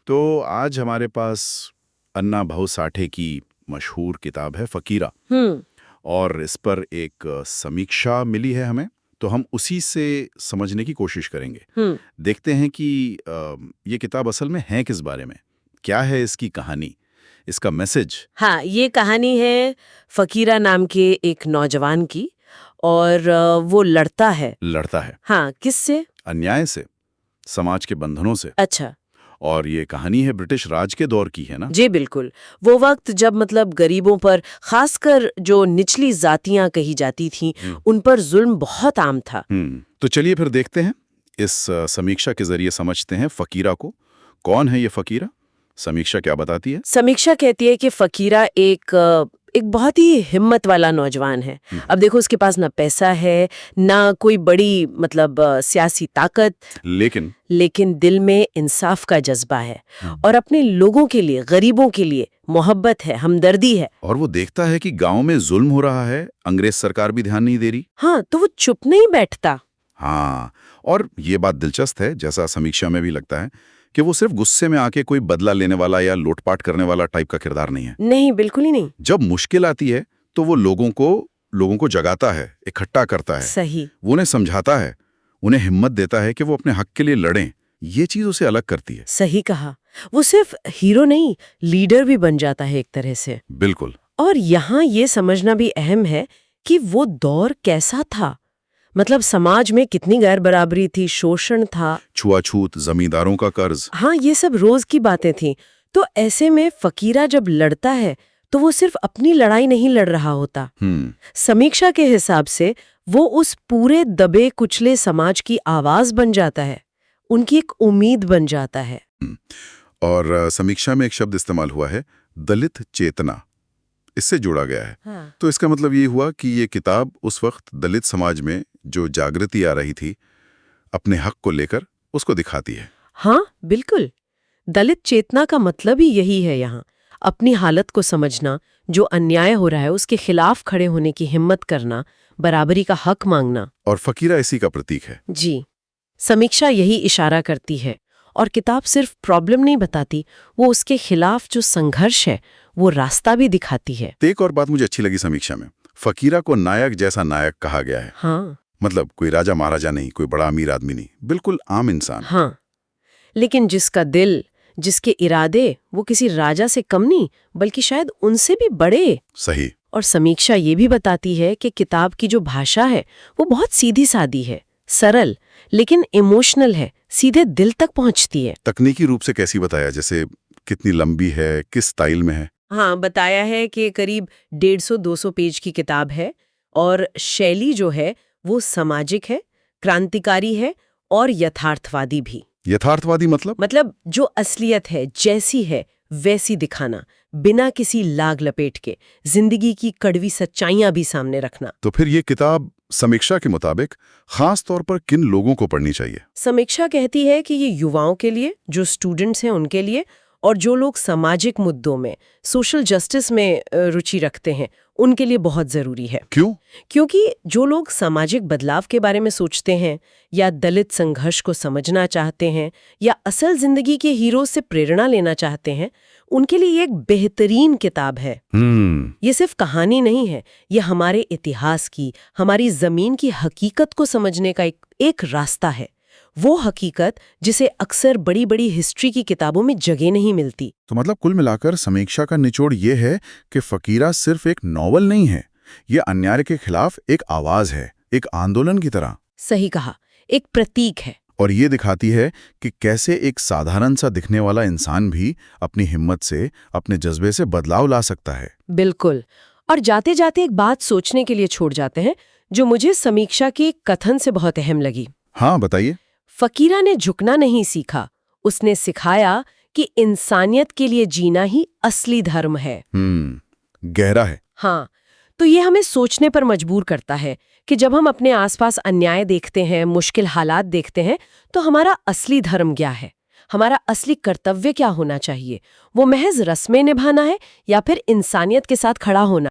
तो आज हमारे पास अन्ना भाऊ साठे की मशहूर किताब है फकीरा, और इस पर एक समीक्षा मिली है हमें, तो हम उसी से समझने की कोशिश करेंगे। देखते हैं कि ये किताब असल में है किस बारे में, क्या है इसकी कहानी, इसका मैसेज। हाँ, ये कहानी है फकीरा नाम के एक नौजवान की, और वो लड़ता है। हाँ, किससे? अन्याय से, समाज के बंधनों से। अच्छा। और ये कहानी है ब्रिटिश राज के दौर की, है ना? जी बिल्कुल। वो वक्त जब मतलब गरीबों पर, खासकर जो निचली जातियां कही जाती थीं, उन पर जुल्म बहुत आम था। तो चलिए फिर देखते हैं, इस समीक्षा के जरिए समझते हैं फकीरा को। कौन है ये फकीरा? समीक्षा क्या बताती है? समीक्षा कहती है कि फकीरा एक बहुत ही हिम्मत वाला नौजवान है। अब देखो, उसके पास ना पैसा है, ना कोई बड़ी मतलब सियासी ताकत, लेकिन दिल में इंसाफ का जज्बा है, और अपने लोगों के लिए, गरीबों के लिए मोहब्बत है, हमदर्दी है। और वो देखता है कि गांव में जुल्म हो रहा है, अंग्रेज सरकार भी ध्यान नहीं दे रही। हाँ, तो वो चुप नहीं बैठता। हाँ, और ये बात दिलचस्प है, जैसा समीक्षा में भी लगता है कि वो सिर्फ गुस्से में आके कोई बदला लेने वाला या लूटपाट करने वाला टाइप का किरदार नहीं है। नहीं, बिल्कुल ही नहीं। जब मुश्किल आती है तो वो लोगों को जगाता है, इकट्ठा करता है। सही। वो उन्हें समझाता है, उन्हें हिम्मत देता है कि वो अपने हक के लिए लड़ें। ये चीज उसे अलग करती है। सही कहा। वो सिर्फ हीरो नहीं, लीडर भी बन जाता है एक तरह से। बिल्कुल। और यहाँ ये समझना भी अहम है कि वो दौर कैसा था। मतलब समाज में कितनी गैर बराबरी थी, शोषण था, छुआछूत, जमींदारों का कर्ज। हाँ, ये सब रोज की बातें थी। तो ऐसे में फकीरा जब लड़ता है तो वो सिर्फ अपनी लड़ाई नहीं लड़ रहा होता। समीक्षा के हिसाब से वो उस पूरे दबे कुचले समाज की आवाज बन जाता है, उनकी एक उम्मीद बन जाता है। और समीक्षा में एक शब्द इस्तेमाल हुआ है, दलित चेतना, इससे जोड़ा गया है। हाँ। तो इसका मतलब ये हुआ कि ये किताब उस वक्त दलित समाज में जो जागृति आ रही थी अपने हक को लेकर, उसको दिखाती है। हाँ बिल्कुल, दलित चेतना का मतलब ही यही है यहाँ, अपनी हालत को समझना, जो अन्याय हो रहा है उसके खिलाफ खड़े होने की हिम्मत करना, बराबरी का हक मांगना। और फकीरा इसी का प्रतीक है। जी, समीक्षा यही इशारा करती है। और किताब सिर्फ प्रॉब्लम नहीं बताती, वो उसके खिलाफ जो संघर्ष है वो रास्ता भी दिखाती है। एक और बात मुझे अच्छी लगी समीक्षा में, फकीरा को नायक जैसा नायक कहा गया है। हाँ। मतलब कोई राजा महाराजा नहीं, कोई बड़ा अमीर आदमी नहीं, बिल्कुल आम इंसान। हाँ, लेकिन जिसका दिल, जिसके इरादे वो किसी राजा से कम नहीं, बल्कि शायद उनसे भी बड़े। सही। और समीक्षा ये भी बताती है कि किताब की जो भाषा है वो बहुत सीधी सादी है, सरल, लेकिन इमोशनल है, सीधे दिल तक पहुंचती है। तकनीकी रूप से कैसी बताया, जैसे कितनी लंबी है, किस स्टाइल में है? हाँ, बताया है कि करीब 150-200 पेज की किताब है, और शैली जो है वो सामाजिक है, क्रांतिकारी है और यथार्थवादी भी। यथार्थवादी मतलब जो असलियत है, जैसी है वैसी दिखाना, बिना किसी लाग लपेट के, जिंदगी की कड़वी सच्चाइयां भी सामने रखना। तो फिर ये किताब समीक्षा के मुताबिक खास तौर पर किन लोगों को पढ़नी चाहिए? समीक्षा कहती है कि ये युवाओं के लिए, जो स्टूडेंट्स हैं उनके लिए, और जो लोग सामाजिक मुद्दों में, सोशल जस्टिस में रुचि रखते हैं, उनके लिए बहुत जरूरी है। क्यों? क्योंकि जो लोग सामाजिक बदलाव के बारे में सोचते हैं, या दलित संघर्ष को समझना चाहते हैं, या असल जिंदगी के हीरो से प्रेरणा लेना चाहते हैं, उनके लिए ये एक बेहतरीन किताब है। ये सिर्फ कहानी नहीं है, ये हमारे इतिहास की, हमारी जमीन की हकीकत को समझने का एक रास्ता है। वो हकीकत जिसे अक्सर बड़ी बड़ी हिस्ट्री की किताबों में जगह नहीं मिलती। तो मतलब कुल मिलाकर समीक्षा का निचोड़ ये है कि फकीरा सिर्फ एक नॉवल नहीं है, ये अन्याय के खिलाफ एक आवाज है, एक आंदोलन की तरह। सही कहा, एक प्रतीक है। और ये दिखाती है कि कैसे एक साधारण सा दिखने वाला इंसान भी अपनी हिम्मत से, अपने जज्बे से बदलाव ला सकता है। बिल्कुल। और जाते जाते एक बात सोचने के लिए छोड़ जाते हैं, जो मुझे समीक्षा के कथन से बहुत अहम लगी। हाँ, बताइए। फकीरा ने झुकना नहीं सीखा, उसने सिखाया कि इंसानियत के लिए जीना ही असली धर्म है। गहरा है। हाँ, तो ये हमें सोचने पर मजबूर करता है कि जब हम अपने आसपास अन्याय देखते हैं, मुश्किल हालात देखते हैं, तो हमारा असली धर्म क्या है, हमारा असली कर्तव्य क्या होना चाहिए? वो महज रस्में निभाना है या फिर इंसानियत के साथ खड़ा होना?